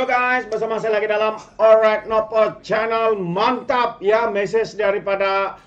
Halo guys, bersama saya lagi dalam Alright Nopo Channel. Mantap ya, message daripada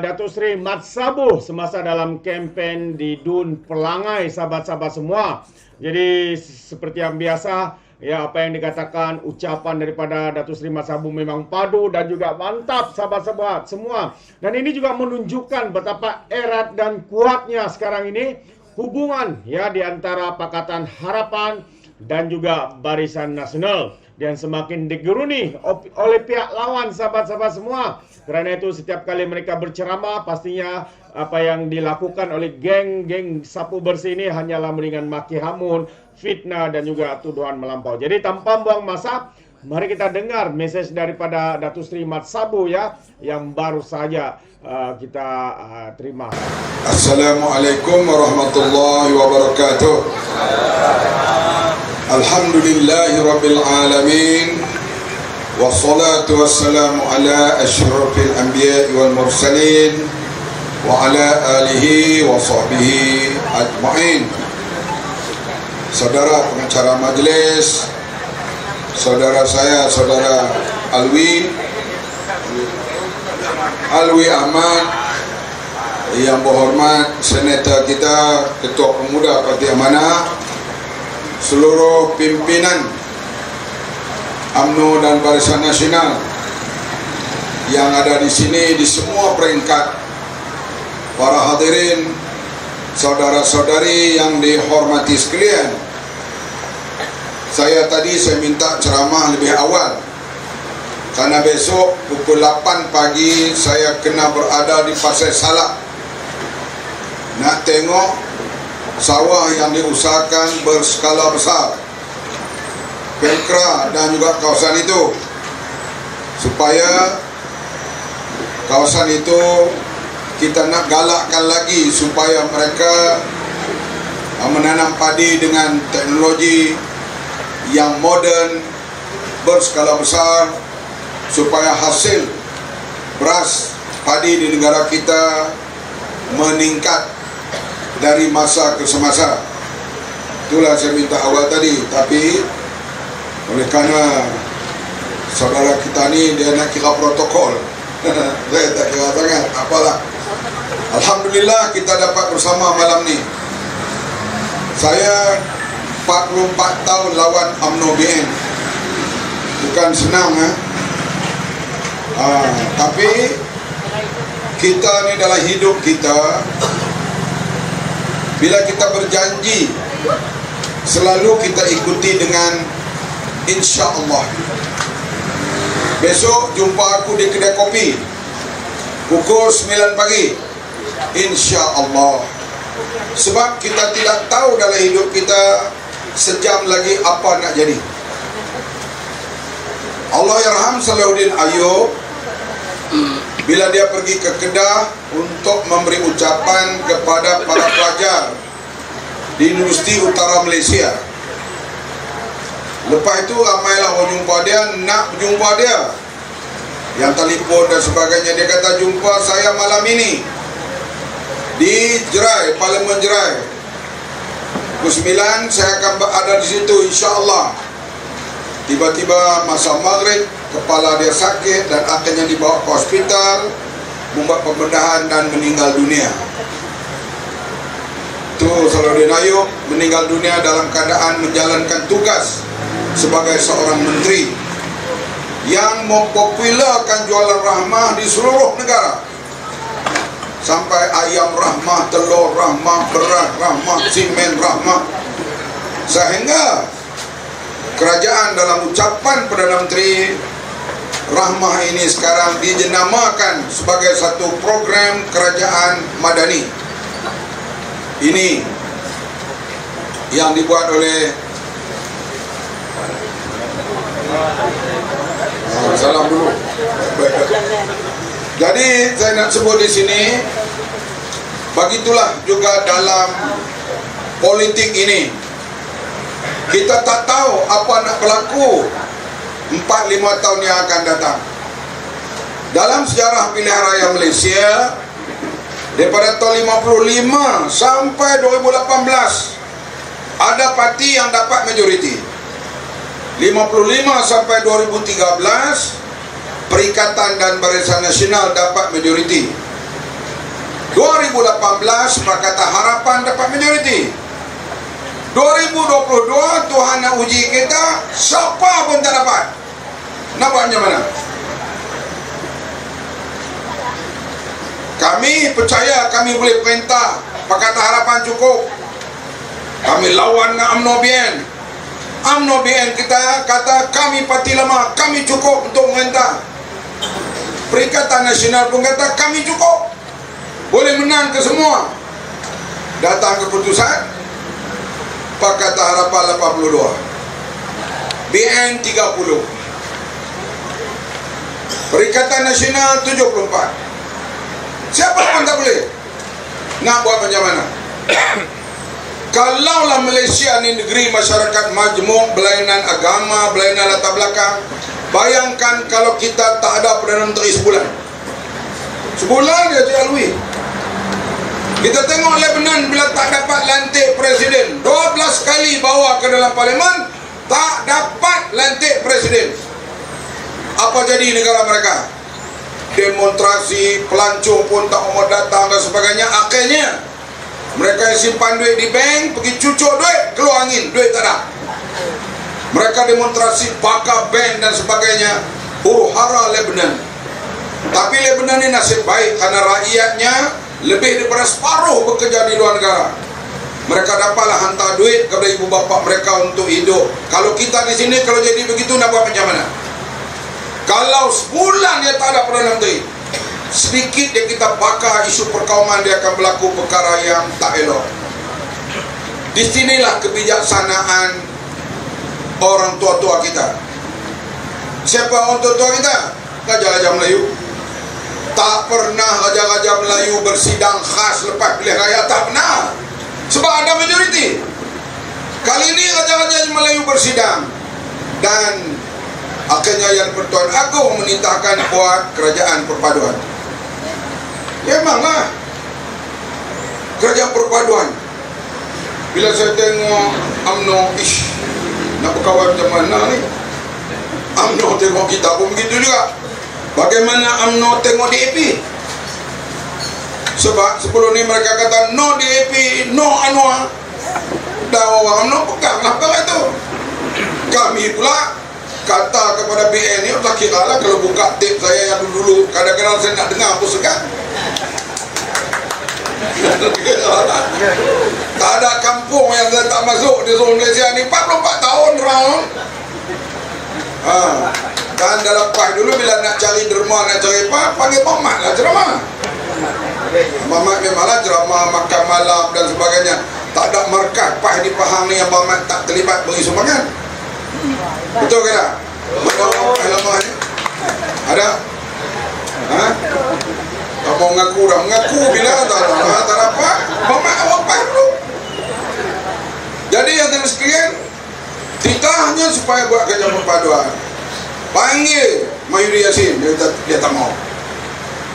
Datuk Seri Mat Sabuh semasa dalam kempen di Dun Pelangai, sahabat-sahabat semua. Jadi seperti yang biasa, ya apa yang dikatakan, ucapan daripada Datuk Seri Mat Sabuh memang padu dan juga mantap, sahabat-sahabat semua. Dan ini juga menunjukkan betapa erat dan kuatnya sekarang ini hubungan ya di antara Pakatan Harapan dan juga Barisan Nasional, dan semakin digeruni oleh pihak lawan, sahabat-sahabat semua. Kerana itu setiap kali mereka berceramah, pastinya apa yang dilakukan oleh geng-geng sapu bersih ini hanyalah meringan maki hamun, fitnah dan juga tuduhan melampau. Jadi tanpa buang masa, mari kita dengar message daripada Datuk Seri Mat Sabuh ya, yang baru saja kita terima. Assalamualaikum warahmatullahi wabarakatuh. Alhamdulillahi rabbil alamin. Wassalatu wassalamu ala asyrafil anbiya'i wal mursalin wa ala alihi wa sahbihi ajma'in. Saudara pengacara majlis, saudara saya, saudara Alwi Ahmad, yang berhormat senator kita, Ketua Pemuda Parti Amanah, seluruh pimpinan UMNO dan Barisan Nasional yang ada di sini di semua peringkat, para hadirin, saudara-saudari yang dihormati sekalian. Saya minta ceramah lebih awal karena besok pukul 8 pagi saya kena berada di Pasir Salak nak tengok sawah yang diusahakan berskala besar, Pemkra dan juga kawasan itu, supaya kawasan itu kita nak galakkan lagi supaya mereka menanam padi dengan teknologi yang moden, berskala besar, supaya hasil beras padi di negara kita meningkat dari masa ke semasa. Itulah saya minta awal tadi. Tapi oleh kerana saudara kita ni dia nak kira protokol, saya tak kira sangat, apalah. Alhamdulillah kita dapat bersama malam ni. Saya 44 tahun lawan UMNO BN. Bukan senang tapi kita ni dalam hidup kita, bila kita berjanji, selalu kita ikuti dengan insya-Allah. Besok jumpa aku di kedai kopi pukul 9 pagi, insya-Allah. Sebab kita tidak tahu dalam hidup kita sejam lagi apa nak jadi. Allahyarham Salahuddin Ayub, bila dia pergi ke Kedah untuk memberi ucapan kepada para pelajar di Universiti Utara Malaysia, lepas itu ramailah orang jumpa dia, nak berjumpa dia, yang telefon dan sebagainya. Dia kata, jumpa saya malam ini di Jerai, Parlimen Jerai, pukul 9 saya akan berada di situ, insya-Allah. Tiba-tiba masa maghrib, kepala dia sakit dan akhirnya dibawa ke hospital, membuat pembedahan dan meninggal dunia. Itu Salahuddin Ayub meninggal dunia dalam keadaan menjalankan tugas sebagai seorang menteri yang mempopularkan jualan rahmah di seluruh negara. Sampai ayam rahmah, telur rahmah, beras rahmah, simen rahmah, sehingga kerajaan dalam ucapan Perdana Menteri, rahmah ini sekarang dijenamakan sebagai satu program kerajaan madani. Ini yang dibuat oleh salam dulu. Jadi saya nak sebut di sini, begitulah juga dalam politik ini. Kita tak tahu apa nak berlaku 4-5 tahun yang akan datang. Dalam sejarah pilihan raya Malaysia, daripada tahun 55 sampai 2018, ada parti yang dapat majoriti. 55 sampai 2013 Perikatan dan Barisan Nasional dapat majoriti. 2018 Pakatan Harapan dapat majoriti. 2022 Tuhan nak uji kita, siapa pun tak dapat. Nampaknya mana? Kami percaya kami boleh perintah. Pakatan Harapan cukup. Kami lawan dengan UMNO BN. UMNO BN kita kata kami parti lama, kami cukup untuk merintah. Perikatan Nasional pun kata kami cukup, boleh menang ke semua. Datang keputusan Pakatan Harapan 82, BN 30, Perikatan Nasional 74. Siapa pun tak boleh. Nak buat macam mana? Kalaulah Malaysia ni negeri masyarakat majmuk, berlainan agama, berlainan latar belakang, bayangkan kalau kita tak ada Perdana Menteri sebulan. Sebulan dia lalui. Kita tengok Lebanon bila tak dapat lantik presiden, 12 kali bawa ke dalam parlimen, tak dapat lantik presiden. Apa jadi negara mereka? Demonstrasi, pelancong pun tak mau datang dan sebagainya. Akhirnya mereka yang simpan duit di bank pergi cucuk duit, keluar angin, duit tak ada. Mereka demonstrasi, bakar bank dan sebagainya, huru hara Lebanon. Tapi Lebanon ini nasib baik karena rakyatnya lebih daripada separuh bekerja di luar negara. Mereka dapatlah hantar duit kepada ibu bapa mereka untuk hidup. Kalau kita di sini kalau jadi begitu nak buat macam mana? Kalau sebulan dia tak ada Perdana Menteri, sedikit dia kita bakar isu perkauman, dia akan berlaku perkara yang tak elok. Di sinilah kebijaksanaan orang tua-tua kita. Siapa orang tua-tua kita? Raja-raja Melayu. Tak pernah raja-raja Melayu bersidang khas lepas pilihan raya, tak pernah. Sebab ada majoriti. Kali ini raja-raja Melayu bersidang dan akhirnya Yang Pertuan Agong menitahkan buat kerajaan perpaduan. Ya memanglah kerajaan perpaduan. Bila saya tengok UMNO, nak berkawan macam mana ni? UMNO tengok kita pun begitu juga. Bagaimana UMNO tengok DAP? Sebab sebelum ni mereka kata no DAP, no Anwar. Dan orang UMNO peganglah perkara itu. Kami pula kata kepada BN ni, tak kira lah kalau buka tip saya yang dulu-dulu, kadang-kadang saya nak dengar apa segan. Tak ada kampung yang saya tak masuk di seluruh Malaysia ni 44 tahun round. Dan dalam PAH dulu bila nak cari derma, nak cari apa, panggil Mamat lah ceramah. Mamat memanglah ceramah, makan malam dan sebagainya. Tak ada markas PAH di Pahang ni yang Mamat tak terlibat beri sumbangan. Betul ke tak? Mana orang lama ni? Ada? Tak mau mengaku dah. Mengaku bila tak dapat, Mamat awak PAH dulu. Jadi yang terus sekalian, titahnya supaya buat kerja perpaduan. Panggil Mahyudin Yassin, dia tak mau.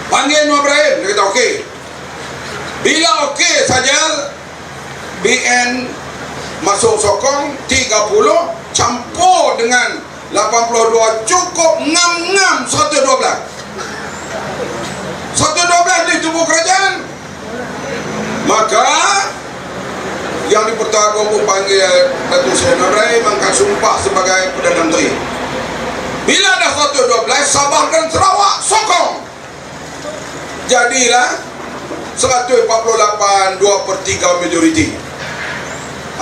Panggil Nur Ibrahim, dia kata okey. Bila okey saja, BN masuk sokong 30, campur dengan 82, cukup ngam-ngam 112. 112 di tubuh kerajaan. Maka yang di Pertuan Agong pun panggil Datuk Seri Nur Ibrahim angkat sumpah sebagai Perdana Menteri. Bila dah 112, Sabah dan Sarawak sokong. Jadilah 148, 2/3 majoriti.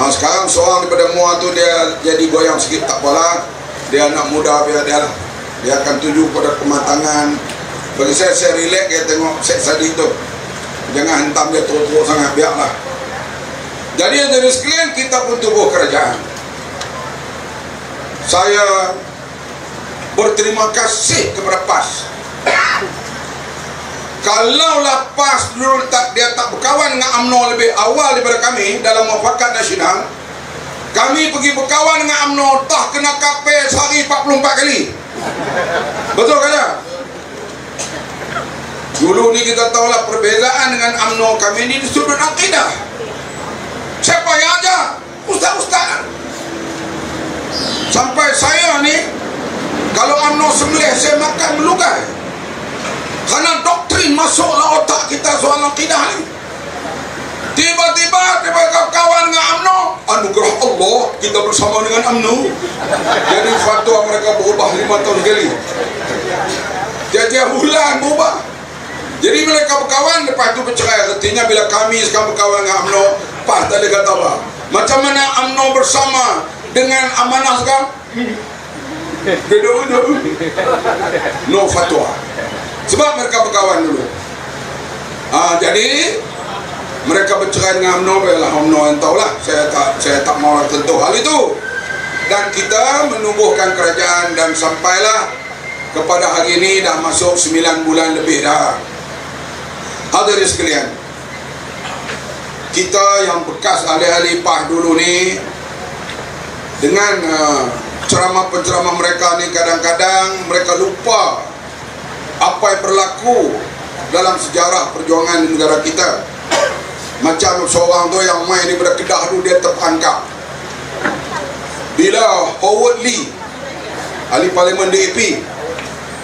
Sekarang seorang daripada MUA tu dia jadi goyang sikit, tak apalah. Dia anak muda, biar dia lah. Dia akan tuju pada kematangan. Bagi saya relax dia tengok Syed Saddiq tu. Jangan hentam dia teruk-teruk sangat, biarlah. Jadi yang jadi sekalian, kita pun tubuh kerajaan. Saya berterima kasih kepada PAS. Kalaulah PAS dulu dia tak berkawan dengan UMNO lebih awal daripada kami dalam muafakat nasional, kami pergi berkawan dengan UMNO tak kena KP sehari 44 kali. Betul ke tak? Dulu ni kita tahulah perbezaan dengan UMNO kami ni di sudut akidah. Siapa yang ajar? Ustaz-ustaz. Sampai saya Kalau UMNO sembelih, saya makan melukai. Karena doktrin masuklah otak kita soal akidah ni. Tiba-tiba kawan dengan UMNO, anugerah Allah, kita bersama dengan UMNO. Jadi fatwa mereka berubah 5 tahun sekali. Tiap-tiap bulan berubah. Jadi mereka berkawan, lepas itu bercerai. Artinya bila kami sekarang berkawan dengan UMNO, pas tak ada kata apa. Macam mana UMNO bersama dengan Amanah sekarang? Beda-beda. No fatwa. Sebab mereka berkawan dulu. Jadi mereka bercerai dengan UMNO. Baiklah, UMNO yang tahulah. Saya tak mahu tentu hal itu. Dan kita menumbuhkan kerajaan dan sampailah kepada hari ini dah masuk 9 bulan lebih dah. Hadirin sekalian, kita yang bekas ahli-ahli PAH dulu ni, dengan ceramah-penceramah mereka ni, kadang-kadang mereka lupa apa yang berlaku dalam sejarah perjuangan di negara kita. Macam seorang tu yang main daripada Kedah tu, dia terperangkap bila Howard Lee, ahli parlimen DAP,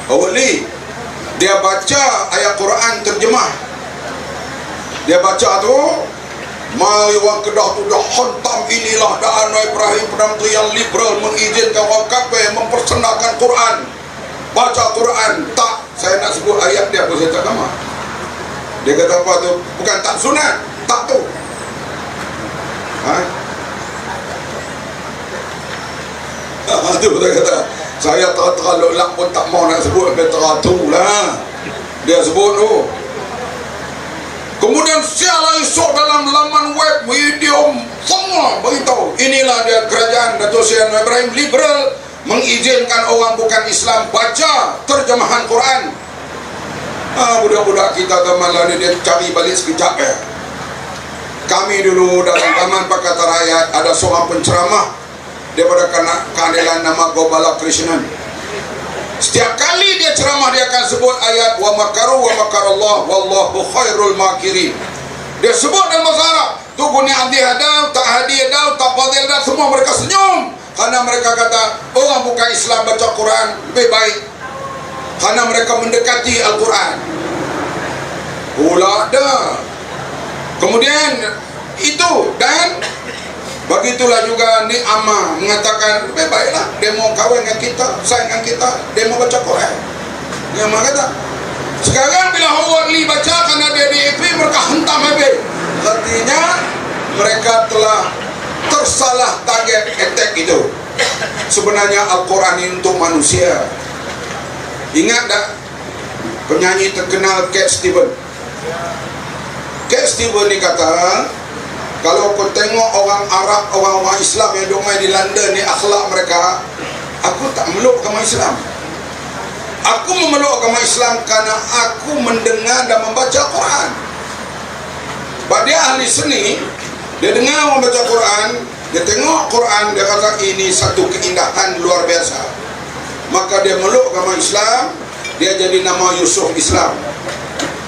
Howard Lee, dia baca ayat Quran terjemah. Dia baca tu, mari orang Kedah tu dah hantam, inilah dah Anwar Ibrahim Perdana Menteri yang liberal mengizinkan orang kafir mempersendakan Quran. Baca Quran. Tak, saya nak sebut ayat dia, apa saya tak nama. Dia kata apa tu? Bukan tak sunat, tak tu. Tu dia kata, saya terlalu lak pun tak mau nak sebut, tu lah dia sebut tu. Kemudian sialah esok dalam laman web, medium, semua beritahu inilah dia kerajaan Datuk Seri Anwar Ibrahim liberal mengizinkan orang bukan Islam baca terjemahan Quran. Budak-budak kita malah ni dia cari balik sekejap ya. Kami dulu dalam Taman Pakatan Rakyat ada seorang penceramah daripada keadilan nama Gopala Krishnan. Setiap kali dia ceramah, dia akan sebut ayat wa makaru wa makarallah wallahu khairul makirin. Dia sebut dalam bahasa Arab. Tu guni adi hadau, tak hadi hadau, tak fadil hadau, semua mereka senyum. Karena mereka kata orang bukan Islam baca Quran lebih baik, karena mereka mendekati Al-Quran. Pula dah. Kemudian itu, dan begitulah juga ni Amma mengatakan lebih baiklah dia mau kahwin dengan kita, sayang dengan kita, dia mau baca Quran. Yang mana kata sekarang bila Howard Lee baca, kerana dia DAP, mereka hentam habis. Artinya mereka telah tersalah target attack itu. Sebenarnya Al-Quran ini untuk manusia. Ingat tak penyanyi terkenal Cat Stevens? Cat Stevens ni kata, kalau kau tengok orang Arab, orang-orang Islam yang domai di London ni, akhlak mereka, aku tak meluk agama Islam. Aku memeluk agama Islam kerana aku mendengar dan membaca Quran. Sebab dia ahli seni, dia dengar orang baca Quran, dia tengok Quran, dia kata ini satu keindahan luar biasa. Maka dia meluk agama Islam, dia jadi nama Yusuf Islam.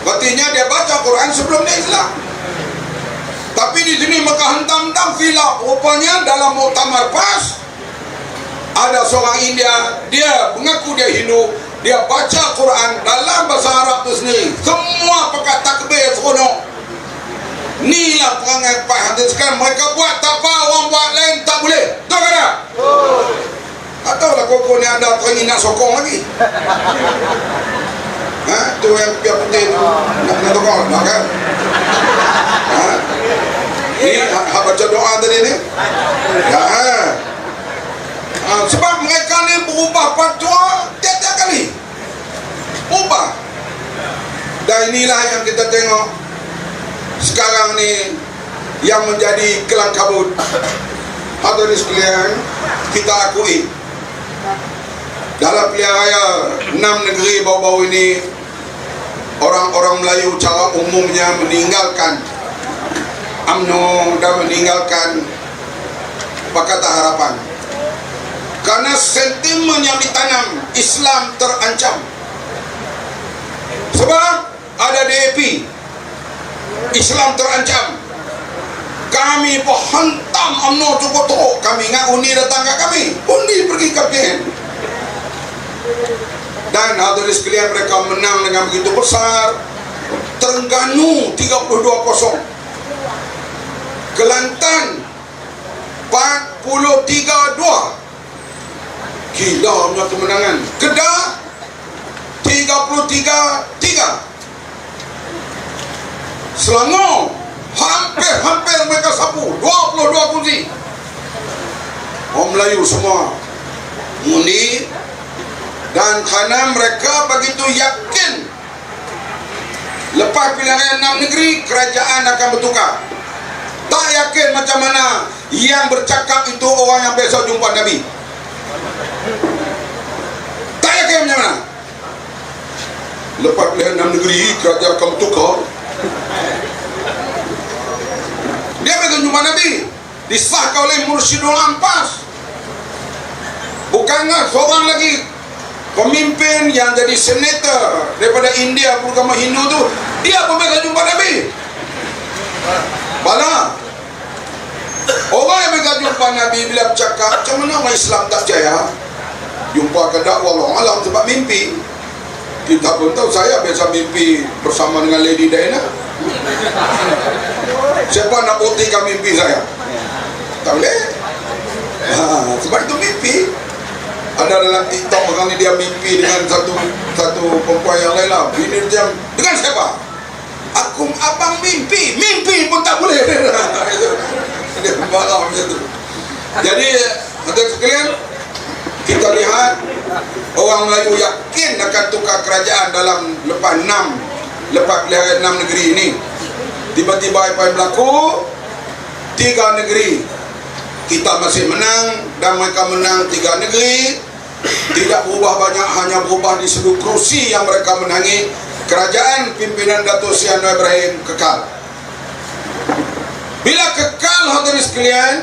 Artinya dia baca Quran sebelum dia Islam. Tapi di sini mereka hentam-hentam filak. Rupanya dalam muktamar PAS ada seorang India, dia mengaku dia Hindu, dia baca Quran dalam bahasa Arab tu sendiri. Semua pakai takbir seronok. Inilah perangai PAS. Sekarang mereka buat tak apa, orang buat lain tak boleh. Tahu tak ada? Tak tahulah koko ni ada teringin nak sokong lagi. Tu yang putih tu nak tokong nak kan? Ni baca doa tadi ni ya, sebab mereka ni berubah fatwa tiap-tiap kali, ubah. Dan inilah yang kita tengok sekarang ni yang menjadi kelang kabut. Hadirin sekalian, kita akui dalam pilihan raya 6 negeri baru-baru ini, orang-orang Melayu cara umumnya meninggalkan UMNO dan meninggalkan Pakatan Harapan karena sentimen yang ditanam Islam terancam. Sebab ada DAP, Islam terancam. Kami pun hantam UMNO cukup teruk. Kami ingat Undi datang kat kami, Undi pergi ke PN. Dan hadirin sekalian, mereka menang dengan begitu besar. Terengganu 32-0, Kelantan 43-2, gila punya kemenangan. Kedah 33-3, Selangor hampir mereka sapu 22 kursi. Orang Melayu semua undi, dan karena mereka begitu yakin lepas pilihan raya 6 negeri kerajaan akan bertukar. Tak yakin macam mana yang bercakap itu orang yang besok jumpa Nabi. Tak yakin macam mana. Lepas pilihan 6 negeri kerajaan akan bertukar, dia besok jumpa Nabi, disahkan oleh Mursyidul Ampas. Bukannya seorang lagi pemimpin yang jadi senator daripada India, agama Hindu tu, dia pun besok jumpa Nabi. Bala orang yang mereka jumpa Nabi bila bercakap, macam mana orang Islam tak percaya? Jumpa kedak wallahu alam sebab mimpi. Kita pun tahu, saya biasa mimpi bersama dengan Lady Diana. Siapa nak buktikan mimpi saya? Tak boleh. Sebab itu mimpi. Ada dalam TikTok orang ni, dia mimpi dengan satu perempuan yang lain lah. Bini dia dengan siapa? Aku abang mimpi pun tak boleh. Dia marah macam tu. Jadi hadirin sekalian, kita lihat orang Melayu yakin akan tukar kerajaan dalam lepas pilihan 6 negeri ini. Tiba-tiba apa yang berlaku? 3 negeri kita masih menang, dan mereka menang 3 negeri. Tidak berubah banyak, hanya berubah di sudut kerusi yang mereka menangi. Kerajaan pimpinan Datuk Seri Anwar Ibrahim kekal. Bila kekal, hadirin sekalian,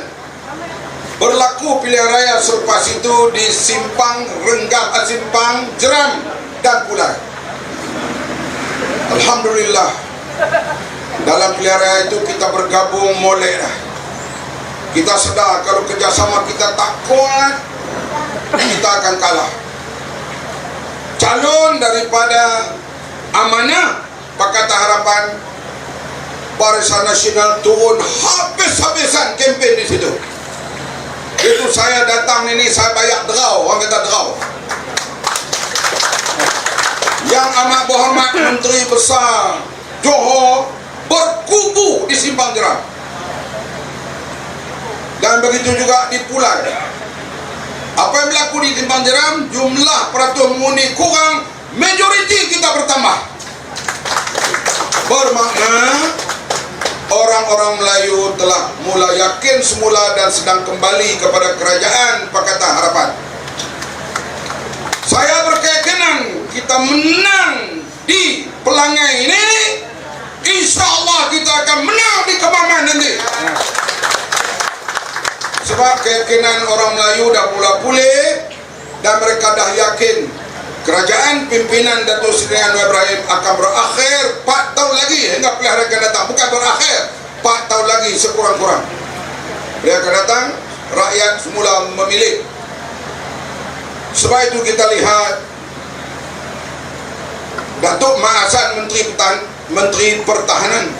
berlaku pilihan raya selepas itu di Simpang Renggam, Simpang Jeram dan Pulai. Alhamdulillah, dalam pilihan raya itu kita bergabung molek dah. Kita sedar kalau kerjasama kita tak kuat, kita akan kalah. Calon daripada Amanah Pakatan Harapan, Barisan Nasional turun habis-habisan kempen di situ. Itu saya datang ini, saya bayar derau, orang kata derau. Yang amat berhormat Menteri Besar Johor berkubu di Simpang Jeram. Dan begitu juga di Pulai. Apa yang berlaku di Simpang Jeram, jumlah peratus mengundi kurang, majoriti kita bertambah. Bermakna orang-orang Melayu telah mula yakin semula dan sedang kembali kepada kerajaan Pakatan Harapan. Saya berkeyakinan kita menang di Pelangai ini, insya-Allah kita akan menang di Kemaman nanti. Sebab keyakinan orang Melayu dah mula pulih, dan mereka dah yakin kerajaan pimpinan Datuk Seri Anwar Ibrahim akan berakhir 4 tahun lagi hingga pilihan akan datang. Bukan berakhir, 4 tahun lagi sekurang-kurang. Pilihan akan datang, rakyat semula memilih. Sebab itu kita lihat Datuk Mak Hassan, Menteri Pertahanan,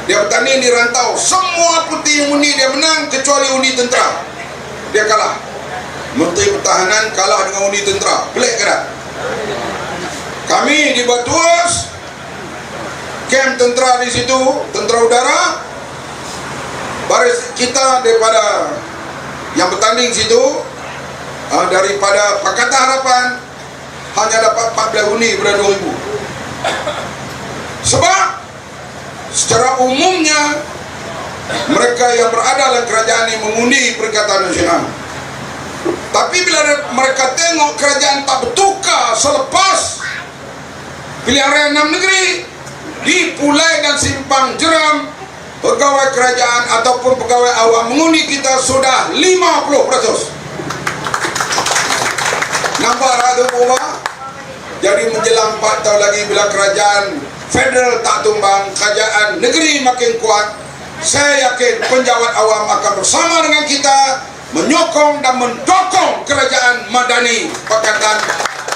dia bertanding di rantau. Semua putih yang undi dia menang kecuali undi tentera. Dia kalah. Menteri Pertahanan kalah dengan undi tentera. Pelik ke tak? Kami di Batuas, kem tentera di situ, tentera udara, baris kita daripada yang bertanding situ, daripada Pakatan Harapan hanya dapat 14 undi pada 2000. Sebab secara umumnya mereka yang berada dalam kerajaan ini mengundi Perikatan Nasional. Tapi bila mereka tengok kerajaan tak bertukar selepas pilihan raya 6 negeri, di Pulai dan Simpang Jeram, pegawai kerajaan ataupun pegawai awam mengundi kita sudah 50%. Nampak rada berubah. Jadi menjelang 4 tahun lagi, bila kerajaan federal tak tumbang, kerajaan negeri makin kuat, saya yakin penjawat awam akan bersama dengan kita menyokong dan mendukung kerajaan Madani Pakatan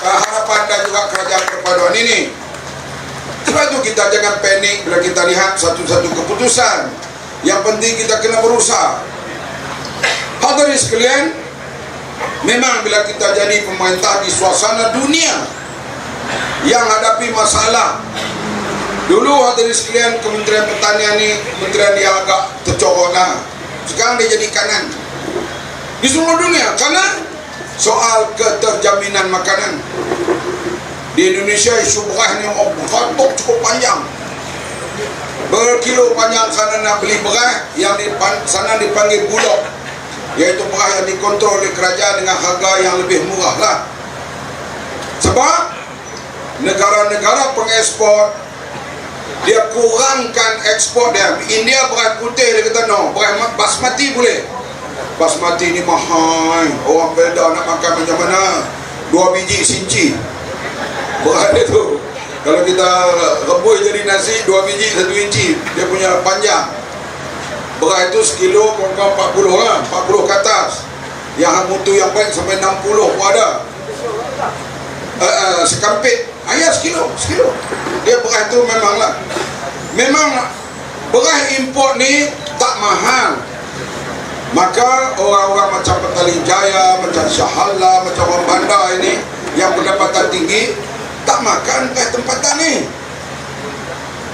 Harapan dan juga kerajaan perpaduan ini. Sebab itu kita jangan panik bila kita lihat satu-satu keputusan. Yang penting kita kena berusaha. Hadirin sekalian, memang bila kita jadi pemerintah di suasana dunia yang hadapi masalah, dulu hadirin sekalian Kementerian Pertanian ni kementerian yang agak tercorok lah. Sekarang dia jadi kanan di seluruh dunia karena soal keterjaminan makanan. Di Indonesia isu beras ni berkatuk cukup panjang, berkilo panjang. Sana nak beli beras yang di sana dipanggil bulog, iaitu beras yang dikontrol oleh kerajaan dengan harga yang lebih murah lah. Sebab negara-negara pengekspor dia kurangkan ekspor dia. India beras putih dia kata no, beras basmati boleh. Basmati ni mahal, orang Belda nak makan macam mana? 2 biji sinci beras dia tu. Kalau kita rebus jadi nasi 2 biji 1 inci dia punya panjang. Beras itu sekilo kurang-kurang 40 lah, 40 ke atas. Yang mutu yang baik sampai 60 pun ada. Sekampit ayah sekilo. Dia beras itu memanglah, memang beras import ni tak mahal. Maka orang-orang macam Petaling Jaya, macam Syahala, macam orang bandar ini yang pendapatan tinggi tak makan beras tempatan ni.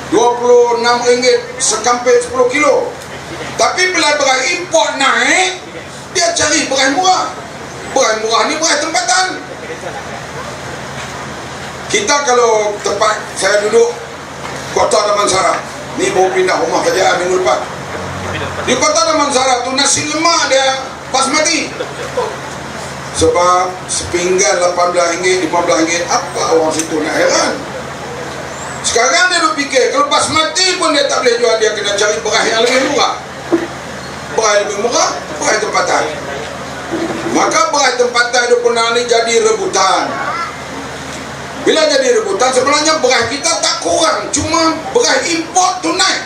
RM26 sekampit 10 kilo. Tapi bila beras import naik, dia cari beras murah. Beras murah ni beras tempatan. Kita kalau tempat saya duduk Kota Damansara, ni baru pindah rumah kerajaan minggu depan. Di Kota Damansara tu nasi lemak dia basmati. Sebab sepinggan RM18, RM15, apa orang situ nak heran. Sekarang dia duk fikir kalau basmati pun dia tak boleh jual, dia kena cari beras yang lebih murah. Beras yang lebih murah, beras tempatan. Maka beras tempatan itu pun ni jadi rebutan. Bila jadi rebutan, sebenarnya beras kita tak kurang, cuma beras import tu naik.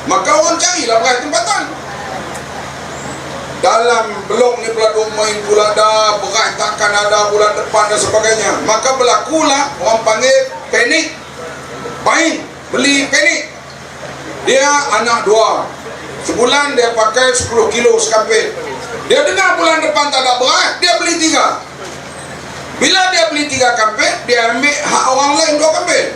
Maka orang carilah beras tempatan. Dalam blok ni pula duk main pula dah, beras takkan ada bulan depan dan sebagainya. Maka berlakulah orang panggil panik buying, beli panik. Dia anak 2, sebulan dia pakai 10 kilo sekampit. Dia dengar bulan depan tak ada beras, dia beli 3. Bila dia beli 3 kampit, dia ambil hak orang lain 2 kampit.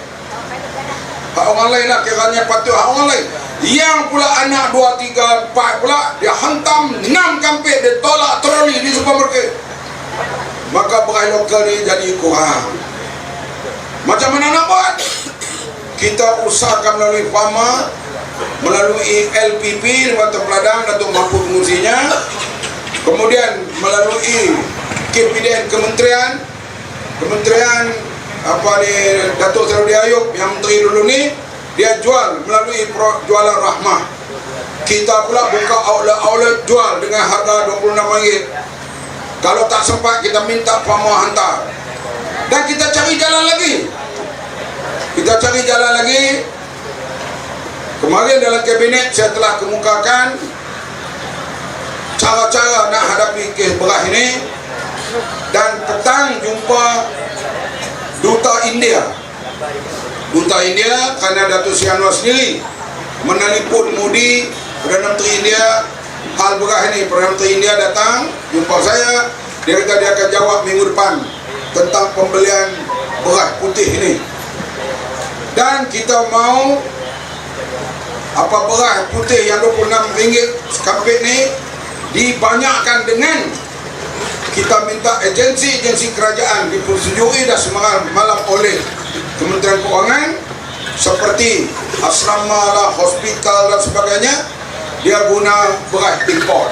Hak orang lain lah, kiranya patut hak orang lain. Yang pula anak 2, 3, 4 pula dia hantam 6 kampit, dia tolak troli di supermarket. Maka beras lokal ni jadi kurang. Macam mana nak buat? Kita usahakan melalui FAMA, melalui LPP, Lembaga Peladang, Datuk Mampu Pengurusinya, kemudian melalui KPDN Kementerian apa ni, Datuk Seri Ayub yang menteri dulu ni, dia jual melalui jualan rahmah. Kita pula buka outlet jual dengan harga RM26. Kalau tak sempat kita minta FAMA hantar. Dan kita cari jalan lagi. Kemarin dalam kabinet saya telah kemukakan cara-cara nak hadapi kes beras ini. Dan petang jumpa Duta India kerana Datuk Seri Anwar sendiri menelpon Modi, Perdana Menteri India, hal beras ini. Perdana Menteri India datang jumpa saya. Dia kata dia akan jawab minggu depan tentang pembelian beras putih ini. Dan kita mau apa beras putih yang RM26 sekampit ni dibanyakkan dengan kita minta agensi kerajaan dipersetujui dah semalam oleh Kementerian Keuangan, seperti asrama lah, hospital dan sebagainya, dia guna beras import.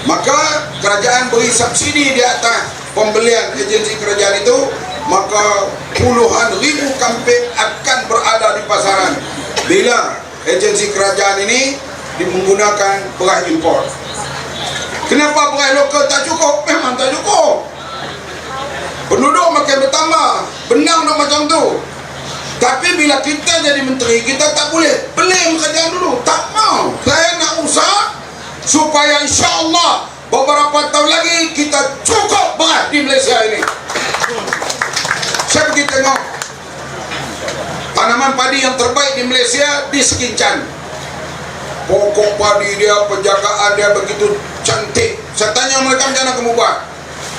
Maka kerajaan beri subsidi di atas pembelian agensi kerajaan itu, maka puluhan ribu kampit akan berada di pasaran bila agensi kerajaan ini menggunakan beras import. Kenapa beras lokal tak cukup? Memang tak cukup. Penduduk makin bertambah, benang nak macam tu. Tapi bila kita jadi menteri, kita tak boleh beli kerajaan dulu. Tak mau. Saya nak usaha supaya insya Allah beberapa tahun lagi kita cukup beras di Malaysia ini. Saya pergi tengok tanaman padi yang terbaik di Malaysia di Sekincan. Pokok padi dia, penjagaan dia begitu cantik. Saya tanya mereka, macam mana kamu buat?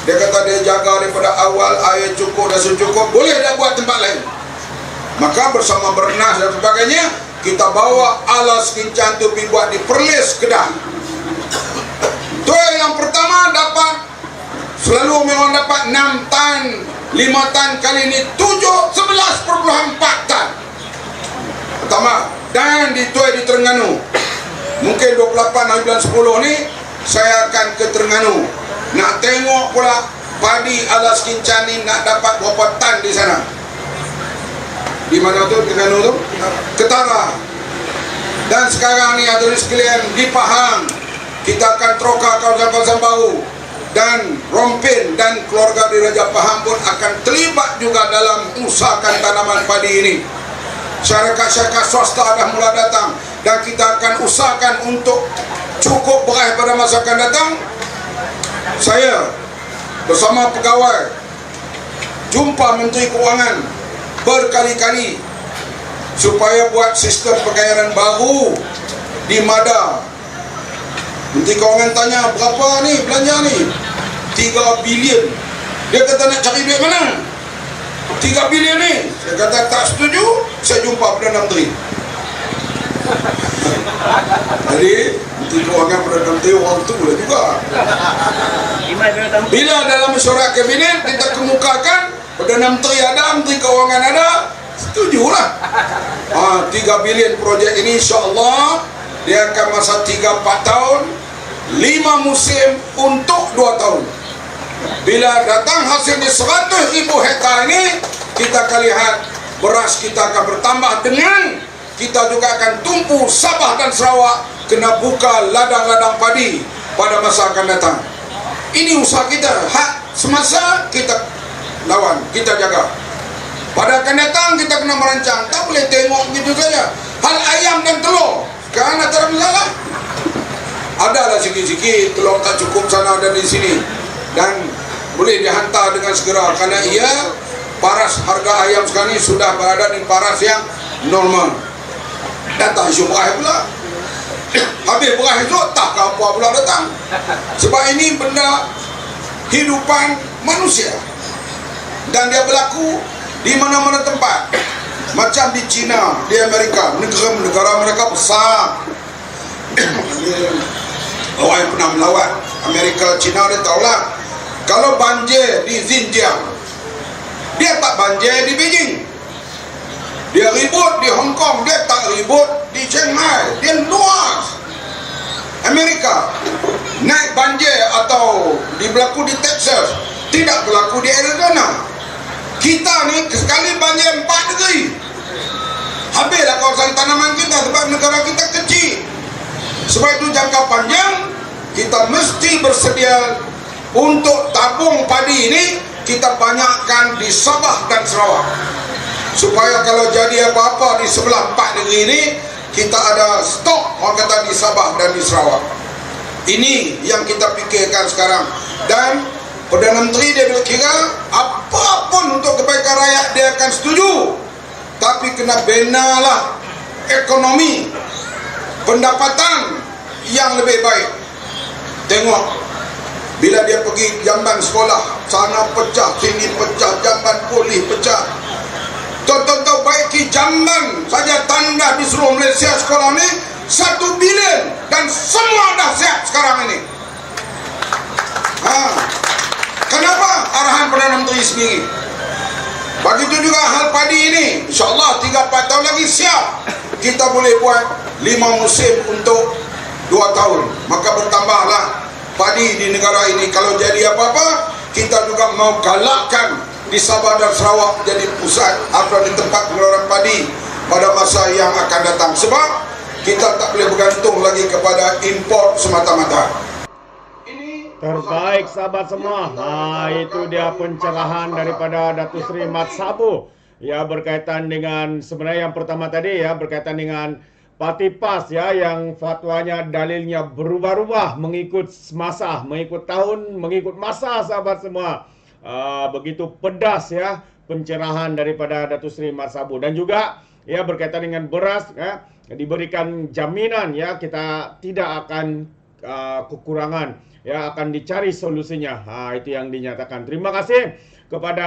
Dia kata dia jaga daripada awal, air cukup dan secukup. Boleh dia buat tempat lain. Maka bersama Bernas dan sebagainya, kita bawa ala Sekincan tu pergi buat di Perlis, Kedah. Tu yang pertama dapat, selalu memang dapat 6 tan, 5 tan, kali ini 11,4 tan pertama. Dan di Tuai di Terengganu, mungkin 28 hari bulan 10 ni saya akan ke Terengganu nak tengok pula padi ala Sekincan ni nak dapat berapa tan di sana. Di mana tu Terengganu tu? Ketara. Dan sekarang ni ada sekalian di Pahang, kita akan troka kawasan-kawasan baru. Dan Rompin dan keluarga di Raja Pahang pun akan terlibat juga dalam usahakan tanaman padi ini. Syarikat-syarikat swasta dah mula datang, dan kita akan usahakan untuk cukup beras pada masa akan datang. Saya bersama pegawai jumpa Menteri Keuangan berkali-kali supaya buat sistem pembayaran baru di Mada. Menteri Keuangan tanya, berapa ni belanja ni? 3 bilion. Dia kata nak cari duit mana? 3 bilion ni. Saya kata tak setuju. Saya jumpa Perdana Menteri. Jadi Menteri Keuangan, Perdana Menteri orang tu lah juga. Bila dalam mesyuarat kabinet kita kemukakan, Perdana Menteri ada, Menteri Keuangan ada, setujulah. 3 bilion projek ini insya-Allah dia akan masa 3-4 tahun, 5 musim untuk 2 tahun. Bila datang hasilnya 100,000 hektar ini, kita akan lihat beras kita akan bertambah, dengan kita juga akan tumpu Sabah dan Sarawak kena buka ladang-ladang padi pada masa akan datang. Ini usaha kita. Hak semasa kita lawan, kita jaga. Pada akan datang kita kena merancang. Tak boleh tengok begitu saja. Hal ayam dan telur, sekarang tak ada masalah. Adalah sikit-sikit telur tak cukup sana dan di sini, dan boleh dihantar dengan segera, kerana ia paras, harga ayam sekarang ini sudah berada di paras yang normal. Datang isu beras pula. Habis beras itu tak apa pula datang. Sebab ini benda hidupan manusia, dan dia berlaku di mana-mana tempat. Macam di China, di Amerika, negara mereka besar. Orang yang pernah melawat Amerika, China, dia tahulah kalau banjir di Xinjiang, dia tak banjir di Beijing. Dia ribut di Hong Kong, dia tak ribut di Shanghai. Dia luas. Amerika naik banjir atau berlaku di Texas, tidak berlaku di Arizona. Kita ni sekali banjir 4 negeri, habislah kawasan tanaman kita sebab negara kita kecil. Sebab itu jangka panjang kita mesti bersedia untuk tabung padi ini, kita banyakkan di Sabah dan Sarawak, supaya kalau jadi apa-apa di sebelah 4 negeri ini, kita ada stok, orang kata, di Sabah dan di Sarawak. Ini yang kita fikirkan sekarang. Dan Perdana Menteri dia kira apapun untuk kebaikan rakyat dia akan setuju, tapi kena benalah ekonomi, pendapatan yang lebih baik. Tengok, bila dia pergi jamban sekolah, sana pecah, sini pecah, jamban pulih pecah. Tahu-tahu baiki jamban saja tanda di seluruh Malaysia sekolah ni 1 bilion, dan semua dah siap sekarang ini. Kenapa? Arahan Perdana Menteri sendiri. Begitu juga hal padi ini, insyaAllah 3-4 tahun lagi siap. Kita boleh buat 5 musim untuk 2 tahun. Maka bertambahlah padi di negara ini. Kalau jadi apa-apa, kita juga mau galakkan di Sabah dan Sarawak jadi pusat atau di tempat pengeluaran padi pada masa yang akan datang. Sebab kita tak boleh bergantung lagi kepada import semata-mata. Terbaik sahabat semua. Itu dia pencerahan daripada Datuk Seri Mat Sabu. Ya, berkaitan dengan, sebenarnya yang pertama tadi ya, berkaitan dengan Patipas ya yang fatwanya dalilnya berubah-ubah mengikut masa, mengikut tahun, mengikut masa sahabat semua. Begitu pedas ya pencerahan daripada Datuk Seri Mat Sabu, dan juga ya berkaitan dengan beras ya, diberikan jaminan ya kita tidak akan kekurangan ya, akan dicari solusinya. Itu yang dinyatakan. Terima kasih kepada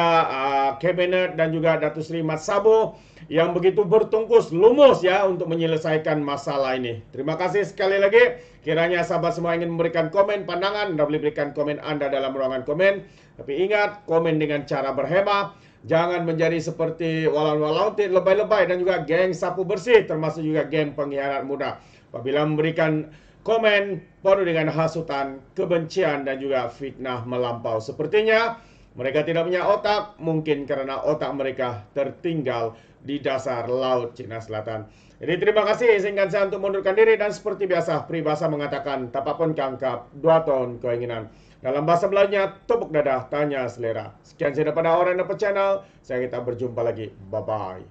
Kabinet dan juga Datuk Seri Mat Sabu yang begitu bertungkus lumus ya untuk menyelesaikan masalah ini. Terima kasih sekali lagi. Kiranya sahabat semua ingin memberikan komen, pandangan, Anda boleh berikan komen Anda dalam ruangan komen. Tapi ingat, komen dengan cara berhemah. Jangan menjadi seperti walau-walau lebay-lebay dan juga geng sapu bersih, termasuk juga geng pengkhianat muda. Apabila memberikan komen penuh dengan hasutan, kebencian dan juga fitnah melampau. Sepertinya mereka tidak punya otak, mungkin karena otak mereka tertinggal di dasar Laut Cina Selatan. Jadi terima kasih, izinkan saya untuk mundurkan diri, dan seperti biasa peribahasa mengatakan tapapun kangkap, 2 tahun keinginan. Dalam bahasa Melayunya, tepuk dadah, tanya selera. Sekian saya daripada Orang Dapat Channel, saya kita berjumpa lagi. Bye-bye.